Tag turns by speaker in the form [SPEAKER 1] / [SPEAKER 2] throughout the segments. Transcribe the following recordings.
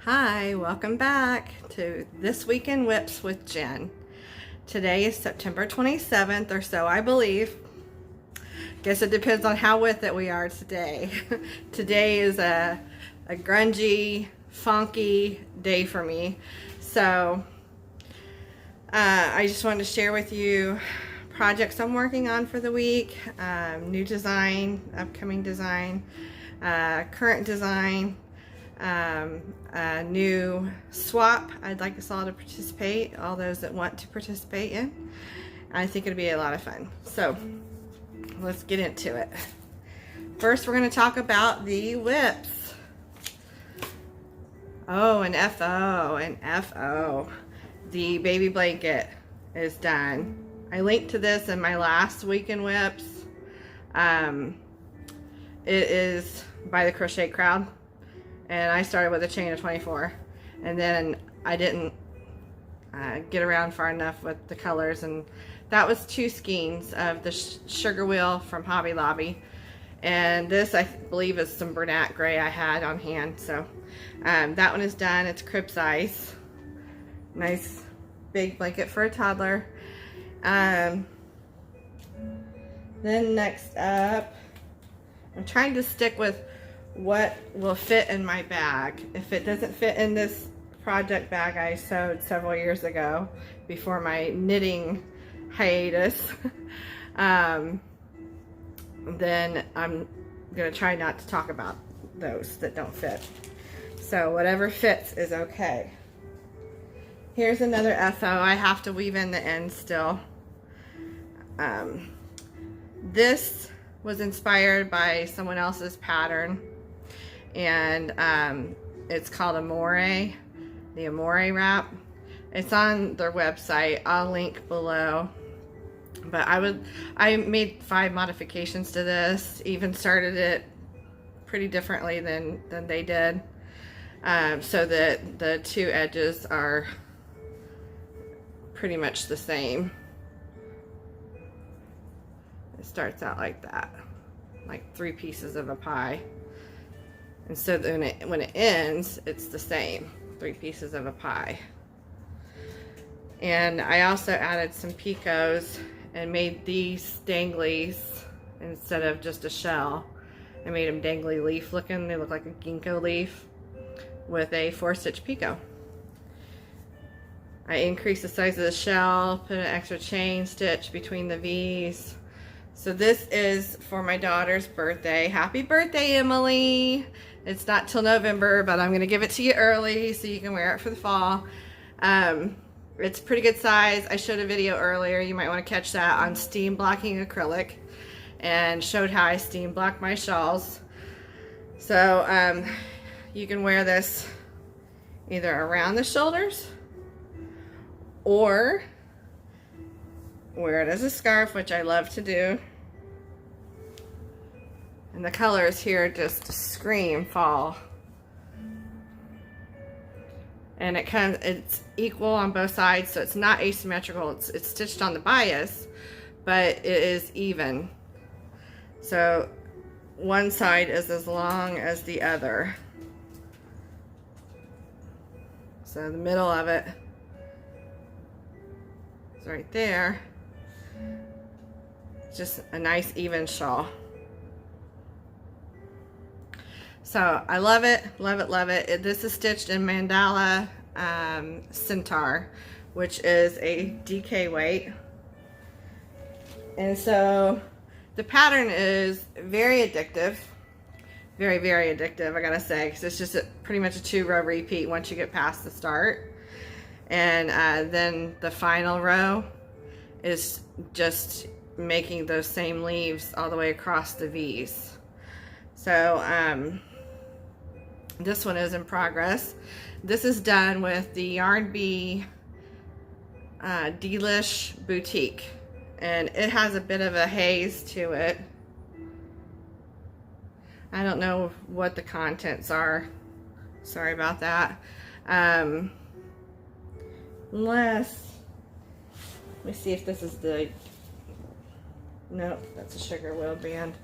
[SPEAKER 1] Hi, welcome back to This Week in Whips with Jen. Today is September 27th or so, I believe. Guess it depends on how with it we are today. Today is a grungy, funky day for me. So, I just wanted to share with you projects I'm working on for the week. New design, upcoming design, current design. A new swap I'd like us all to participate, all those that want to participate in. I think it'll be a lot of fun. So let's get into it. First, we're going to talk about the whips. Oh, and FO. The baby blanket is done. I linked to this in my last week in whips. It is by the Crochet Crowd. And I started with a chain of 24, and then I didn't get around far enough with the colors, and that was 2 skeins of the sugar wheel from Hobby Lobby, and this I believe is some Bernat gray I had on hand. So that one is done. It's crib size, nice big blanket for a toddler. Then next up, I'm trying to stick with what will fit in my bag. If it doesn't fit in this project bag I sewed several years ago before my knitting hiatus, then I'm gonna try not to talk about those that don't fit. So whatever fits is okay. Here's another FO. I have to weave in the ends still. This was inspired by someone else's pattern, and it's called Amore, the Amore wrap. It's on their website. I'll link below. But I made 5 modifications to this, even started it pretty differently than they did, so that the 2 edges are pretty much the same. It starts out like that, like 3 pieces of a pie. And so when it ends, it's the same, 3 pieces of a pie. And I also added some picots and made these danglies instead of just a shell. I made them dangly leaf looking. They look like a ginkgo leaf with a 4-stitch picot. I increased the size of the shell, put an extra chain stitch between the V's. So this is for my daughter's birthday. Happy birthday, Emily! It's not till November, but I'm going to give it to you early so you can wear it for the fall. It's pretty good size. I showed a video earlier. You might want to catch that on steam blocking acrylic, and showed how I steam block my shawls. So you can wear this either around the shoulders or wear it as a scarf, which I love to do. And the colors here just scream fall. And it's equal on both sides, so it's not asymmetrical. It's stitched on the bias, but it is even. So one side is as long as the other. So the middle of it is right there. Just a nice even shawl. So I love it, love it, love it. This is stitched in Mandala Centaur, which is a DK weight. And so the pattern is very addictive, very, very addictive, I gotta say, because it's just pretty much a 2-row repeat once you get past the start. And then the final row is just making those same leaves all the way across the V's. So this one is in progress. This is done with the Yarn Bee Delish Boutique, and it has a bit of a haze to it. I don't know what the contents are. Sorry about that. Unless, let me see if this is the, nope, that's a sugar wheel band.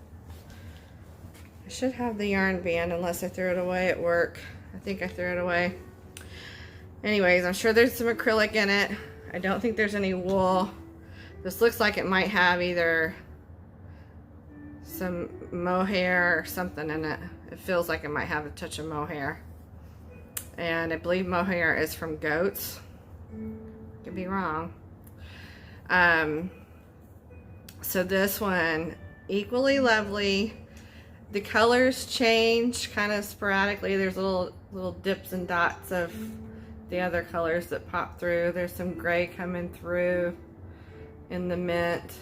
[SPEAKER 1] I should have the yarn band unless I threw it away at work. I think I threw it away. Anyways, I'm sure there's some acrylic in it. I don't think there's any wool. This looks like it might have either some mohair or something in it. It feels like it might have a touch of mohair. And I believe mohair is from goats. Could be wrong. So this one, equally lovely. The colors change kind of sporadically. There's little dips and dots of the other colors that pop through. There's some gray coming through in the mint.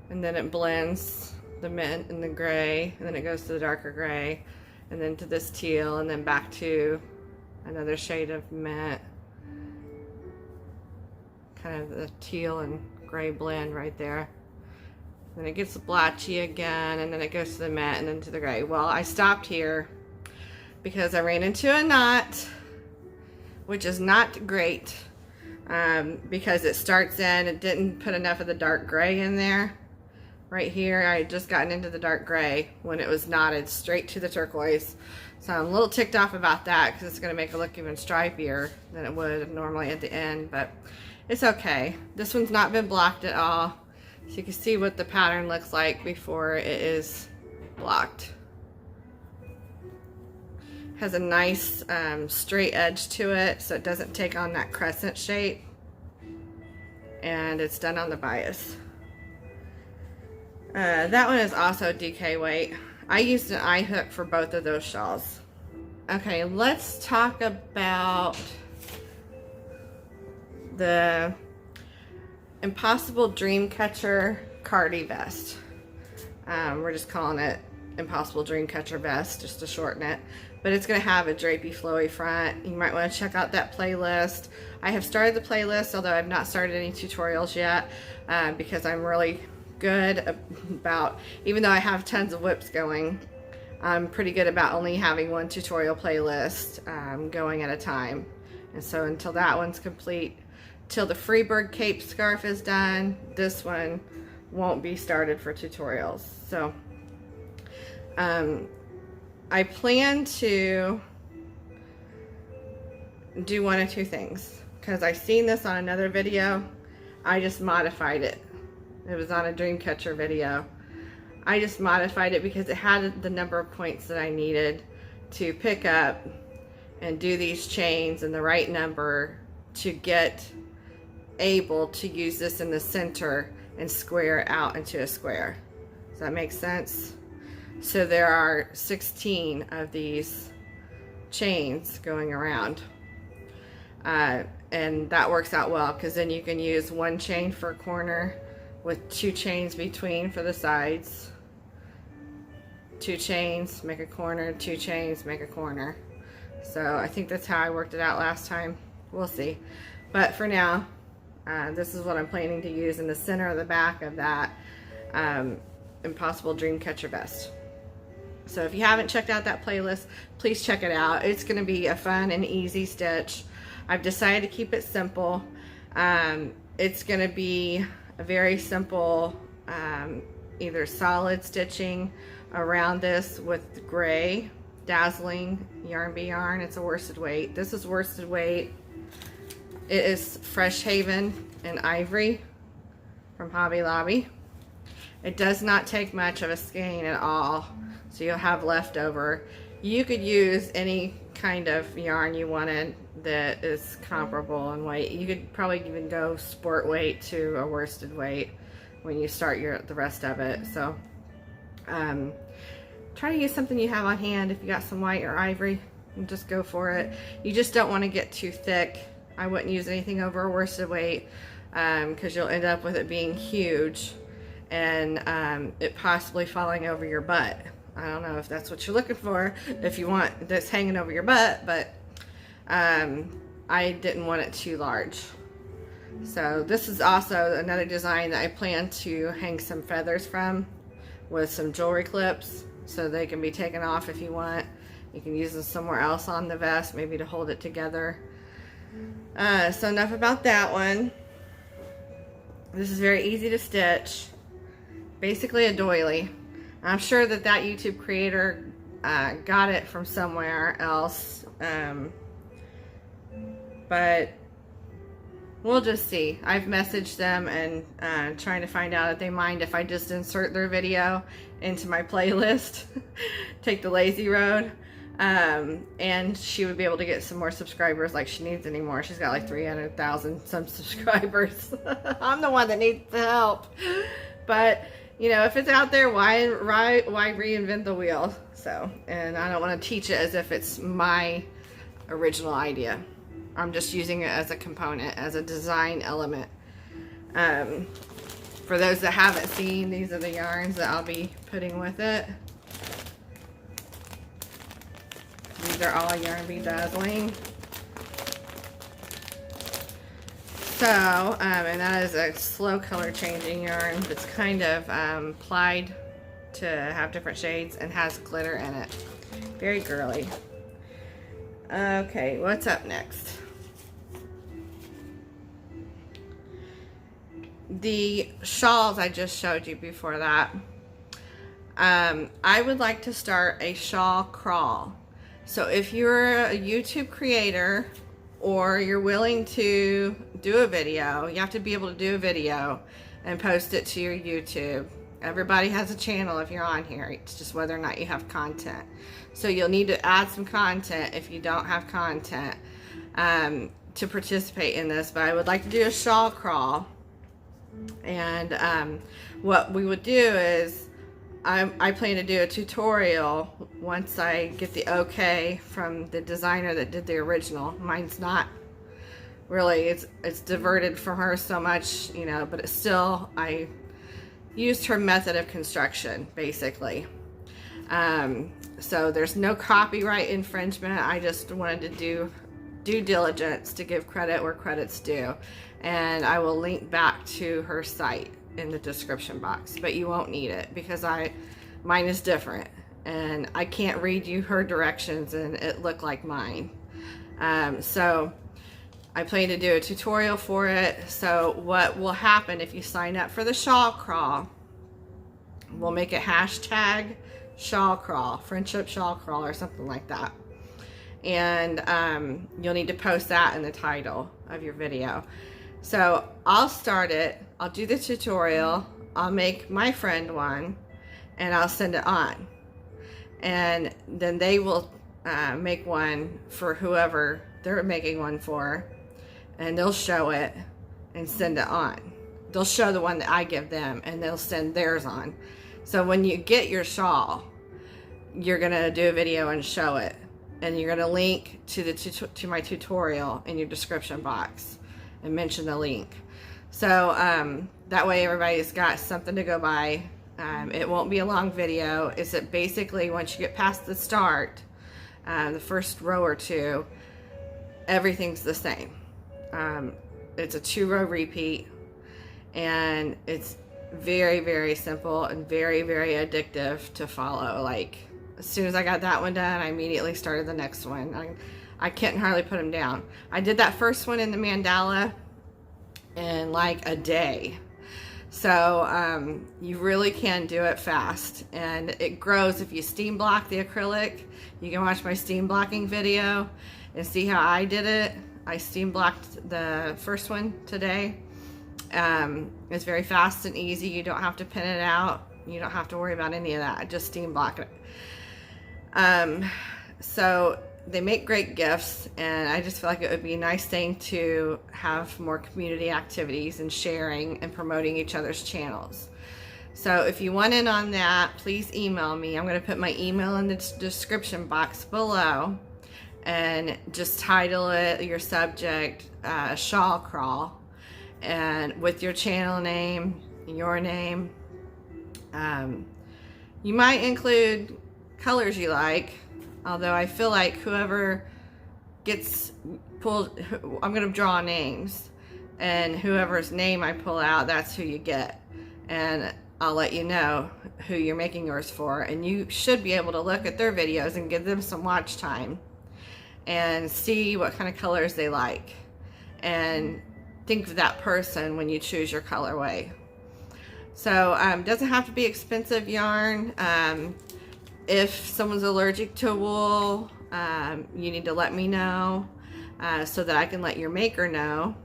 [SPEAKER 1] And then it blends the mint and the gray, and then it goes to the darker gray, and then to this teal, and then back to another shade of mint. Kind of the teal and gray blend right there. Then it gets blotchy again, and then it goes to the matte and then to the gray. Well, I stopped here because I ran into a knot, which is not great, because it starts in, it didn't put enough of the dark gray in there. Right here, I had just gotten into the dark gray when it was knotted straight to the turquoise. So I'm a little ticked off about that because it's going to make it look even stripier than it would normally at the end, but it's okay. This one's not been blocked at all. So you can see what the pattern looks like before it is blocked. Has a nice straight edge to it, so it doesn't take on that crescent shape. And it's done on the bias. That one is also DK weight. I used an eye hook for both of those shawls. Okay, let's talk about the Impossible Dreamcatcher Cardi vest. We're just calling it Impossible Dreamcatcher vest, just to shorten it. But it's going to have a drapey, flowy front. You might want to check out that playlist. I have started the playlist, although I've not started any tutorials yet, because I'm really good about, even though I have tons of whips going, I'm pretty good about only having one tutorial playlist going at a time. And so until that one's complete, till the Freebird cape scarf is done, this one won't be started for tutorials. So I plan to do one of two things, because I've seen this on another video. I just modified it. It was on a Dreamcatcher video. I just modified it because it had the number of points that I needed to pick up and do these chains in the right number to get able to use this in the center and square it out into a square. Does that make sense? So there are 16 of these chains going around. And that works out well, because then you can use one chain for a corner with 2 chains between for the sides. 2 chains, make a corner, 2 chains, make a corner. So I think that's how I worked it out last time. We'll see. But for now, this is what I'm planning to use in the center of the back of that Impossible Dreamcatcher vest. So if you haven't checked out that playlist, please check it out. It's going to be a fun and easy stitch. I've decided to keep it simple. It's going to be a very simple, either solid stitching around this with gray dazzling yarn bee yarn. It's a worsted weight. This is worsted weight. It is Fresh Haven and Ivory from Hobby Lobby. It does not take much of a skein at all, so you'll have leftover. You could use any kind of yarn you wanted that is comparable in weight. You could probably even go sport weight to a worsted weight when you start the rest of it. So try to use something you have on hand. If you got some white or ivory, and just go for it. You just don't want to get too thick. I wouldn't use anything over a worsted weight, because you'll end up with it being huge and it possibly falling over your butt. I don't know if that's what you're looking for, if you want this hanging over your butt, but I didn't want it too large. So this is also another design that I plan to hang some feathers from with some jewelry clips, so they can be taken off if you want. You can use them somewhere else on the vest, maybe to hold it together. So enough about that one. This is very easy to stitch. Basically a doily. I'm sure that YouTube creator got it from somewhere else, but we'll just see. I've messaged them and trying to find out if they mind if I just insert their video into my playlist, take the lazy road, and she would be able to get some more subscribers like she needs anymore. She's got like 300,000 some subscribers. I'm the one that needs the help. But, you know, if it's out there, why reinvent the wheel? So, and I don't want to teach it as if it's my original idea. I'm just using it as a component, as a design element. For those that haven't seen, these are the yarns that I'll be putting with it. These are all Yarn Bedazzling. So, and that is a slow color changing yarn that's kind of plied to have different shades and has glitter in it. Very girly. Okay, what's up next? The shawls I just showed you before that. I would like to start a shawl crawl. So if you're a YouTube creator or you're willing to do a video, you have to be able to do a video and post it to your YouTube. Everybody has a channel if you're on here. It's just whether or not you have content. So you'll need to add some content if you don't have content to participate in this. But I would like to do a shawl crawl. And what we would do is I plan to do a tutorial once I get the okay from the designer that did the original. Mine's not really, it's diverted from her so much, you know, but it's still, I used her method of construction basically. So there's no copyright infringement. I just wanted to do due diligence to give credit where credit's due, and I will link back to her site in the description box, but you won't need it because mine is different and I can't read you her directions and it looked like mine. So I plan to do a tutorial for it. So what will happen if you sign up for the shawl crawl, we'll make it hashtag shawl crawl, friendship shawl crawl or something like that. And you'll need to post that in the title of your video. So I'll start it, I'll do the tutorial, I'll make my friend one, and I'll send it on. And then they will make one for whoever they're making one for, and they'll show it and send it on. They'll show the one that I give them, and they'll send theirs on. So when you get your shawl, you're gonna do a video and show it, and you're gonna link to my tutorial in your description box and mention the link. So that way everybody's got something to go by. It won't be a long video. It's that basically once you get past the start, the first row or two, everything's the same. It's a 2-row repeat, and it's very, very simple and very, very addictive to follow. Like, as soon as I got that one done, I immediately started the next one. I couldn't hardly put them down. I did that first one in the mandala in like a day. So you really can do it fast, and it grows if you steam block the acrylic. You can watch my steam blocking video and see how I did it. I steam blocked the first one today. It's very fast and easy. You don't have to pin it out. You don't have to worry about any of that. Just steam block it. So they make great gifts, and I just feel like it would be a nice thing to have more community activities and sharing and promoting each other's channels. So if you want in on that, please email me. I'm going to put my email in the description box below, and just title it, your subject, shawl crawl, and with your channel name, your name. You might include colors you like, although I feel like whoever gets pulled, I'm going to draw names, and whoever's name I pull out, that's who you get. And I'll let you know who you're making yours for, and you should be able to look at their videos and give them some watch time and see what kind of colors they like, and think of that person when you choose your colorway. So it doesn't have to be expensive yarn. If someone's allergic to wool, you need to let me know so that I can let your maker know.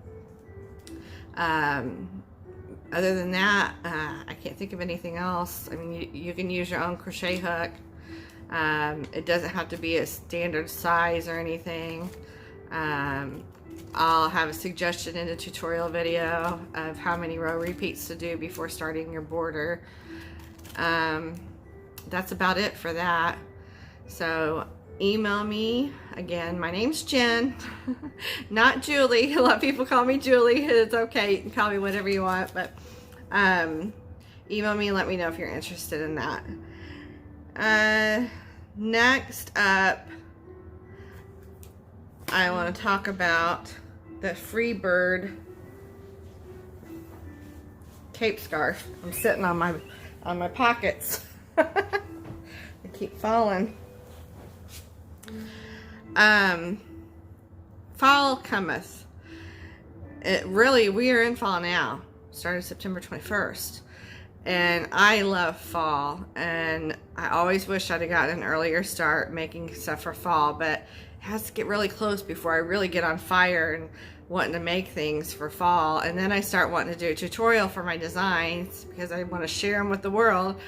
[SPEAKER 1] Other than that, I can't think of anything else. I mean, you can use your own crochet hook. It doesn't have to be a standard size or anything. I'll have a suggestion in the tutorial video of how many row repeats to do before starting your border. That's about it for that. So email me. Again, my name's Jen, not Julie. A lot of people call me Julie. It's okay. You can call me whatever you want, but email me and let me know if you're interested in that. Next up, I want to talk about the Freebird cape scarf. I'm sitting on my pockets. I keep falling. Fall cometh. We are in fall now. Started September 21st. And I love fall, and I always wish I'd have gotten an earlier start making stuff for fall, but it has to get really close before I really get on fire and wanting to make things for fall. And then I start wanting to do a tutorial for my designs because I want to share them with the world.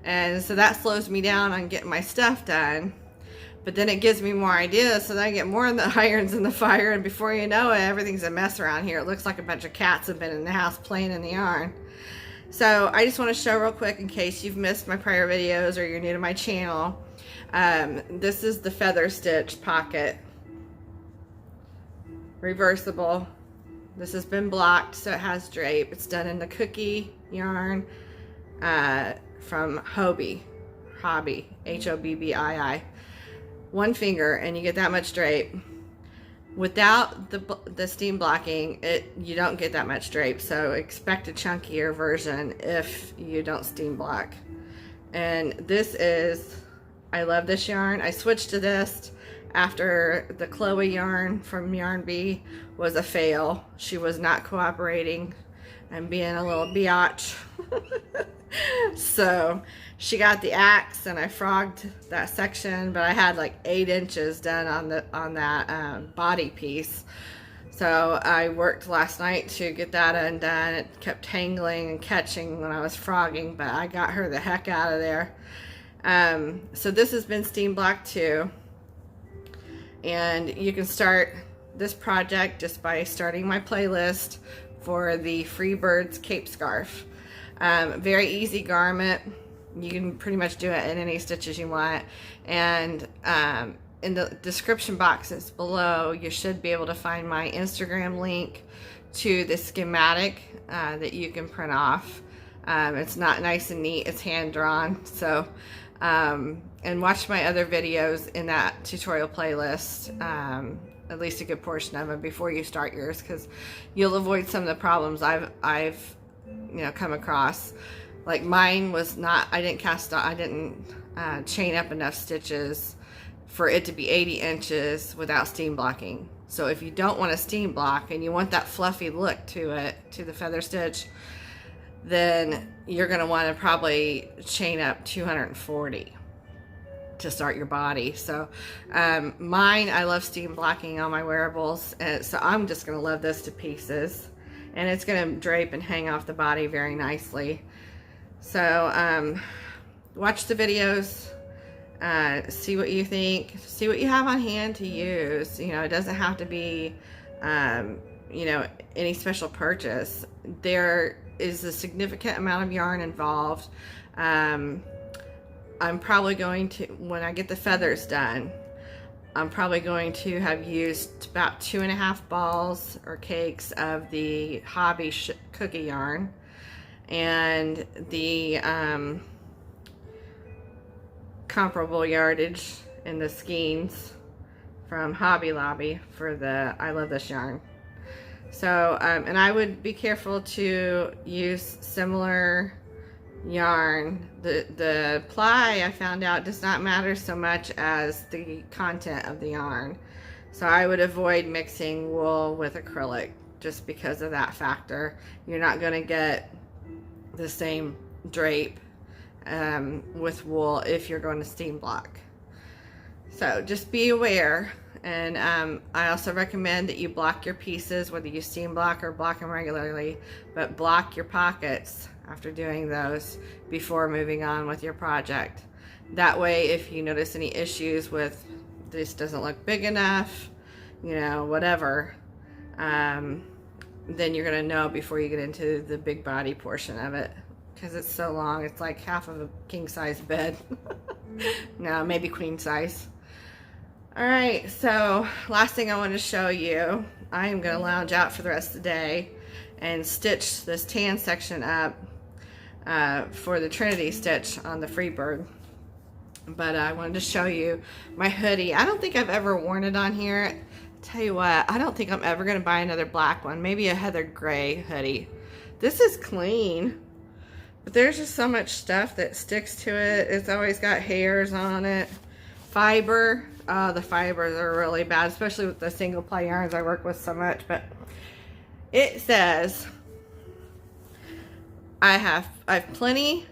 [SPEAKER 1] And so that slows me down on getting my stuff done. But then it gives me more ideas, so then I get more of the irons in the fire, and before you know it, everything's a mess around here. It looks like a bunch of cats have been in the house playing in the yarn. So I just want to show real quick in case you've missed my prior videos or you're new to my channel. This is the feather stitch pocket. Reversible. This has been blocked, so it has drape. It's done in the cookie yarn from Hobbii, Hobbii. One finger, and you get that much drape. Without the steam blocking, you don't get that much drape, so expect a chunkier version if you don't steam block. And this is, I love this yarn. I switched to this after the Chloe yarn from Yarn Bee was a fail. She was not cooperating and being a little biatch. So she got the axe, and I frogged that section, but I had like 8 inches done on that body piece. So I worked last night to get that undone. It kept tangling and catching when I was frogging, but I got her the heck out of there. So this has been steam blocked too, and you can start this project just by starting my playlist for the Freebirds cape scarf. Very easy garment. You can pretty much do it in any stitches you want, and in the description boxes below you should be able to find my Instagram link to the schematic that you can print off. It's not nice and neat, it's hand drawn. So and watch my other videos in that tutorial playlist, at least a good portion of them, before you start yours, because you'll avoid some of the problems I've come across. Like mine was not, I didn't chain up enough stitches for it to be 80 inches without steam blocking. So if you don't want to steam block and you want that fluffy look to it, to the feather stitch, then you're going to want to probably chain up 240 to start your body. So mine, I love steam blocking on my wearables, and so I'm just going to love this to pieces, and it's going to drape and hang off the body very nicely. So watch the videos, see what you think, see what you have on hand to use. It doesn't have to be any special purchase. There is a significant amount of yarn involved. I'm probably going to, when I get the feathers done, I'm probably going to have used about 2.5 balls or cakes of the Hobbii cookie yarn, and the comparable yardage in the skeins from Hobby Lobby for the I Love This yarn. So and I would be careful to use similar yarn. The ply, I found out, does not matter so much as the content of the yarn. So I would avoid mixing wool with acrylic just because of that factor. You're not going to get the same drape with wool if you're going to steam block. So just be aware. And I also recommend that you block your pieces, whether you steam block or block them regularly, but block your pockets after doing those before moving on with your project. That way, if you notice any issues with this doesn't look big enough, you know, whatever, then you're going to know before you get into the big body portion of it, because it's so long. It's like half of a king size bed. No, maybe queen size. All right, so last thing I want to show you, I am going to lounge out for the rest of the day and stitch this tan section up for the Trinity stitch on the Freebird. But I wanted to show you my hoodie. I don't think I've ever worn it on here. Tell you what, I don't think I'm ever going to buy another black one. Maybe a heather gray hoodie. This is clean, but there's just so much stuff that sticks to it. It's always got hairs on it. Fiber. Oh, the fibers are really bad, especially with the single ply yarns I work with so much. But it says I've plenty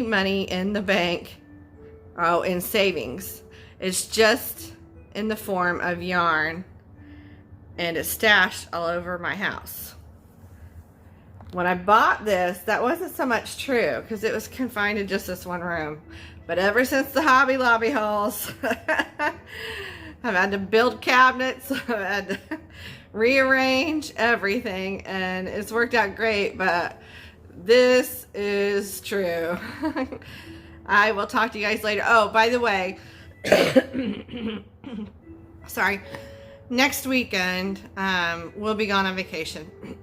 [SPEAKER 1] money in the bank. Oh, in savings. It's just in the form of yarn, and it's stashed all over my house. When I bought this, that wasn't so much true because it was confined to just this one room. But ever since the Hobby Lobby hauls, I've had to build cabinets, I've had to rearrange everything, and it's worked out great, but this is true. I will talk to you guys later. Oh, by the way, sorry, next weekend, we'll be gone on vacation.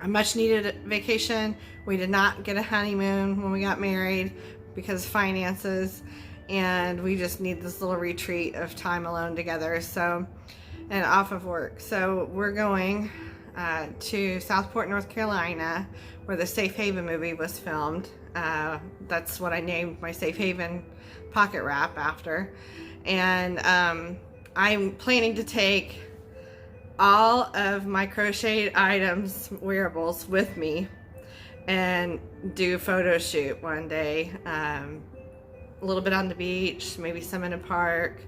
[SPEAKER 1] A much needed vacation. We did not get a honeymoon when we got married because of finances, and we just need this little retreat of time alone together, so, and off of work. So we're going to Southport, North Carolina, where the Safe Haven movie was filmed. That's what I named my Safe Haven pocket wrap after. And I'm planning to take all of my crocheted items, wearables, with me and do a photo shoot one day. A little bit on the beach, maybe some in a park,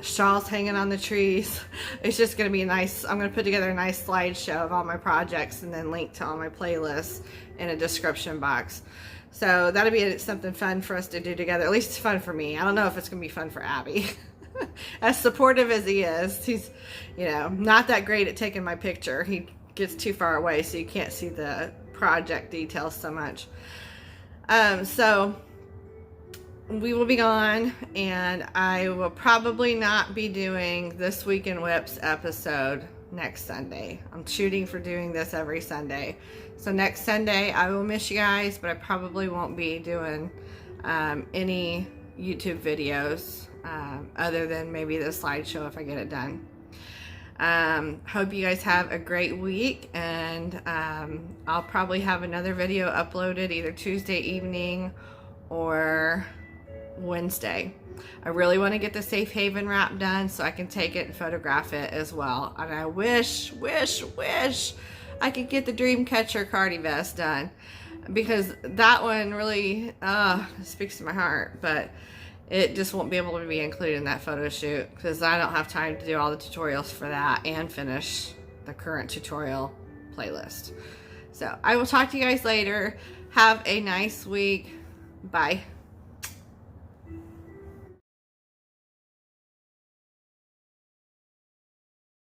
[SPEAKER 1] shawls hanging on the trees. It's just going to be a nice, I'm going to put together a nice slideshow of all my projects and then link to all my playlists in a description box. So that'll be something fun for us to do together. At least it's fun for me. I don't know if it's going to be fun for Abby. As supportive as he is, he's, you know, not that great at taking my picture. He gets too far away, so you can't see the project details so much. So we will be gone, and I will probably not be doing this Week in Whips episode next Sunday. I'm shooting for doing this every Sunday. So next Sunday I will miss you guys, but I probably won't be doing any YouTube videos other than maybe the slideshow if I get it done. Hope you guys have a great week, and I'll probably have another video uploaded either Tuesday evening or Wednesday. I really want to get the Safe Haven wrap done so I can take it and photograph it as well. And I wish I could get the Dreamcatcher Cardi vest done, because that one really speaks to my heart, but it just won't be able to be included in that photo shoot because I don't have time to do all the tutorials for that and finish the current tutorial playlist. So I will talk to you guys later. Have a nice week. Bye.